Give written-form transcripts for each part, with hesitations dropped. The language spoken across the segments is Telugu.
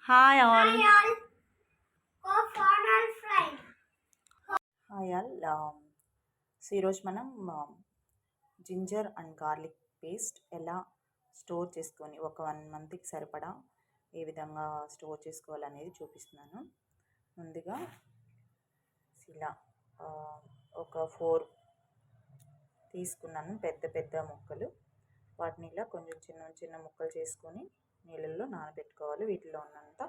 Hi all. Hi all, co-founder friend. Hi all. So ఈరోజు మనం జింజర్ అండ్ గార్లిక్ పేస్ట్ ఎలా స్టోర్ చేసుకొని ఒక 1 మంత్కి సరిపడా ఏ విధంగా స్టోర్ చేసుకోవాలనేది చూపిస్తున్నాను. ముందుగా ఇలా ఆ, ఒక 4 తీసుకున్నాను పెద్ద పెద్ద ముక్కలు. వాటిని ఇలా కొంచెం చిన్న చిన్న ముక్కలు చేసుకొని నీళ్ళల్లో నానబెట్టుకోవాలి. వీటిలో ఉన్నంత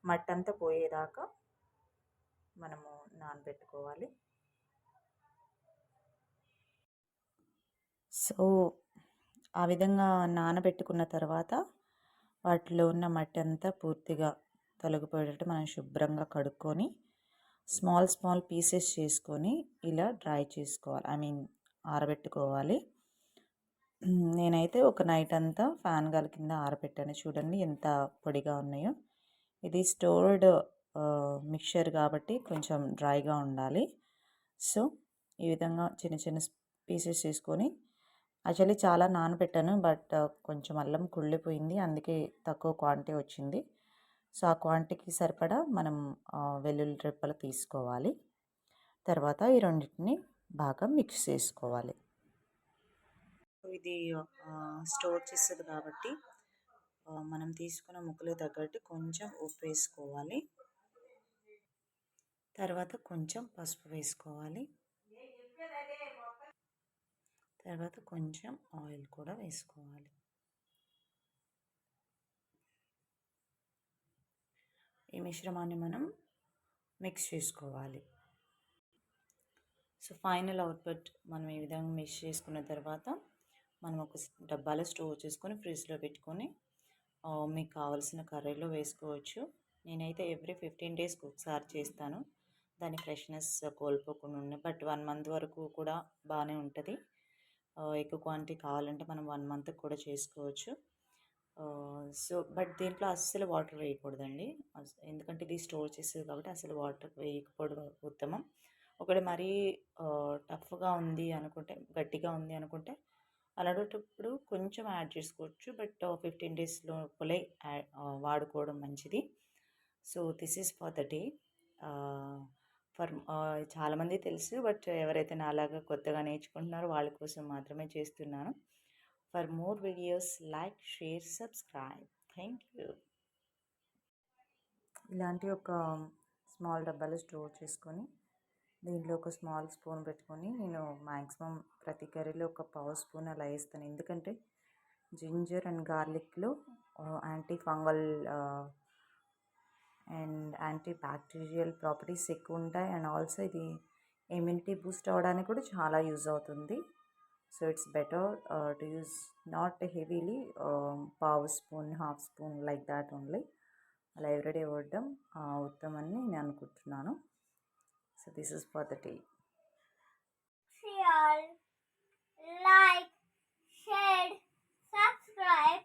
మట్టంతా పోయేదాకా మనము నానబెట్టుకోవాలి. సో ఆ విధంగా నానబెట్టుకున్న తర్వాత వాటిలో ఉన్న మట్టి అంతా పూర్తిగా తొలగిపోయేటట్టు మనం శుభ్రంగా కడుక్కొని స్మాల్ స్మాల్ పీసెస్ చేసుకొని ఇలా డ్రై చేసుకోవాలి, ఆరబెట్టుకోవాలి. నేనైతే ఒక నైట్ అంతా ఫ్యాన్ గాలి కింద ఆరబెట్టాను. చూడండి ఎంత పొడిగా ఉన్నాయో. ఇది స్టోర్డ్ మిక్చర్ కాబట్టి కొంచెం డ్రైగా ఉండాలి. సో ఈ విధంగా చిన్న చిన్న పీసెస్ చేసుకొని, యాక్చువల్లీ చాలా నానబెట్టాను బట్ కొంచెం అల్లం కుళ్ళిపోయింది, అందుకే తక్కువ క్వాంటిటీ వచ్చింది. సో ఆ క్వాంటిటీకి సరిపడా మనం వెల్లుల్లి రెప్పలు తీసుకోవాలి. తర్వాత ఈ రెండింటిని బాగా మిక్స్ చేసుకోవాలి. ఇది స్టోర్ చేస్తుంది కాబట్టి మనం తీసుకున్న ముక్కలు తగ్గట్టు కొంచెం ఉప్పు వేసుకోవాలి. తర్వాత కొంచెం పసుపు వేసుకోవాలి. తర్వాత కొంచెం ఆయిల్ కూడా వేసుకోవాలి. ఈ మిశ్రమాన్ని మనం మిక్స్ చేసుకోవాలి. సో ఫైనల్ అవుట్పుట్ మనం ఈ విధంగా మిక్స్ చేసుకున్న తర్వాత మనం ఒక డబ్బాలో స్టోర్ చేసుకొని ఫ్రిడ్జ్లో పెట్టుకొని మీకు కావాల్సిన కర్రీలో వేసుకోవచ్చు. నేనైతే ఎవ్రీ 15 డేస్కి ఒకసారి చేస్తాను, దాని ఫ్రెష్నెస్ కోల్పోకుండా ఉన్నాయి. బట్ 1 మంత్ వరకు కూడా బాగానే ఉంటుంది. ఎక్కువ క్వాంటిటీ కావాలంటే మనం 1 మంత్కి కూడా చేసుకోవచ్చు. సో బట్ దీంట్లో అస్సలు వాటర్ వేయకూడదండి, ఎందుకంటే ఇది స్టోర్ చేసేది కాబట్టి అసలు వాటర్ వేయకపోవడం ఉత్తమం. ఒకటి మరీ టఫ్గా ఉంది అనుకుంటే, గట్టిగా ఉంది అనుకుంటే అలాంటప్పుడు కొంచెం యాడ్ చేసుకోవచ్చు. బట్ 15 డేస్ లోపలే వాడుకోవడం మంచిది. So this is for the day. చాలామంది తెలుసు, బట్ ఎవరైతే నాలాగా కొత్తగా నేర్చుకుంటున్నారో వాళ్ళ కోసం మాత్రమే చేస్తున్నాను. For more videos like, share, subscribe. Thank you. ఇలాంటి ఒక స్మాల్ డబ్బాలో స్టోర్ చేసుకొని దీంట్లో ఒక స్మాల్ స్పూన్ పెట్టుకొని నేను మ్యాక్సిమం ప్రతి కర్రీలో ఒక పావు స్పూన్ అలా వేస్తాను. ఎందుకంటే జింజర్ అండ్ గార్లిక్లో anti fungal and anti bacterial properties ఎక్కువ ఉంటాయి. అండ్ ఆల్సో ఇది ఇమ్యూనిటీ బూస్ట్ అవ్వడానికి కూడా చాలా యూజ్ అవుతుంది. So it's better to use not heavily, పావు spoon, half spoon like that only. అలా ఎవ్రీడే వాడడం ఉత్తమని నేను అనుకుంటున్నాను. So this is for the day. Share, like, share, subscribe.